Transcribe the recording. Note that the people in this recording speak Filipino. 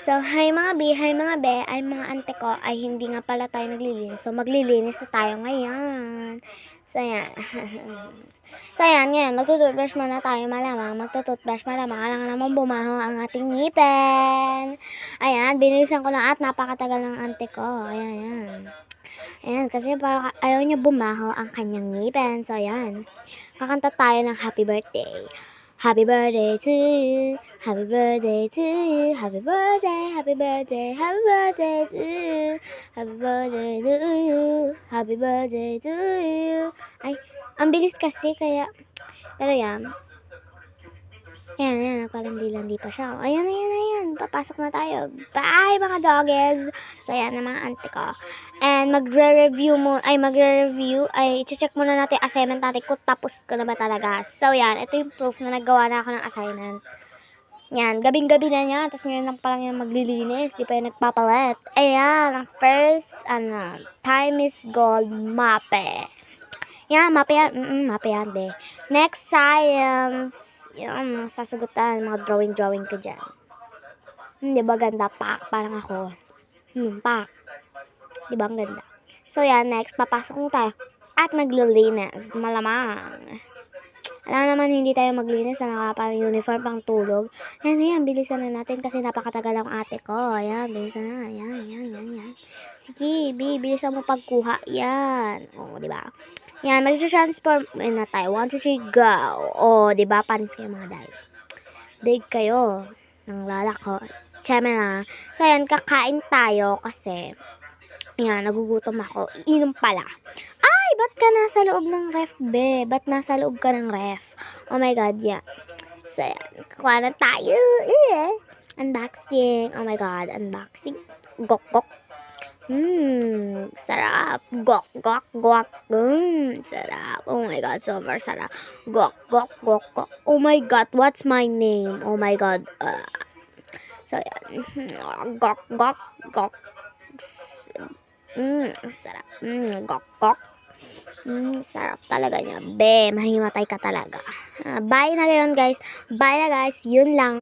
So, hi mga B, hi mga be, ay mga ante ko, ay hindi nga pala tayo naglilinis. So, maglilinis na tayo ngayon. So, yan. So, yan, ngayon, magtututbrush muna tayo malamang. Magtututbrush malamang. Alam nga naman bumaho ang ating ngipin. Ayan, binilisan ko lang at napakatagal ng ante ko. Ayan, yan. Ayan, kasi ayaw niya bumaho ang kanyang ngipin. So, ayan. Kakanta tayo ng happy birthday. Happy birthday to you, happy birthday to you, happy birthday, happy birthday, happy birthday to you, happy birthday to you, happy birthday to you. Ay, ang bilis kasi kaya, pero yan. Ayan, nagpalandi-landi pa siya. Ayan, papasok na tayo. Bye mga doggies! So, ayan ang mga auntie ko. And magre-review, i-check muna natin yung assignment natin kung tapos ko na ba talaga. So, yan, ito yung proof na naggawa na ako ng assignment. Yan, gabing-gabi na niya, tapos ngayon lang pa lang yung maglilinis, di pa yung nagpapalit. Ayan, ang first, time is gold, mape. Yan, mape yan, be. Next, science. Yan, sasagutan, mga drawing ko dyan. Di ba ganda? Pak, parang ako. Pak. Di ba ang ganda? So, yan, next, papasok na tayo. At maglilinis, malamang. Alam naman, hindi tayo maglinis na nakapang-uniform pang tulog. Ayan, bilisan na natin kasi napakatagal ang ate ko. Ayan, bilisan na. Ayan. Sige, bilisan mo pagkuha. Yan. O, di ba? Yan, mag-transform na tayo. 1, 2, 3, go. O, di ba? Panis kayo mga day. Dig kayo ng lalako. Siyempre na. So, yan, kakain tayo kasi yan, nagugutom ako. Iinom pala. Ay, ba't ka nasa loob ng ref, be? Ba't nasa loob ka ng ref? Oh my God, yeah. So, yan, kuha na tayo. Unboxing. Oh my God, unboxing. Gok. Sarap. Gok. Sarap. Oh my God, super sarap. Gok. Oh my God, what's my name? Oh my God. So, yan. Gok. Sarap. Gok. Sarap talaga niya. Be, mahimatay ka talaga. Bye na ngayon, guys. Bye na, guys. Yun lang.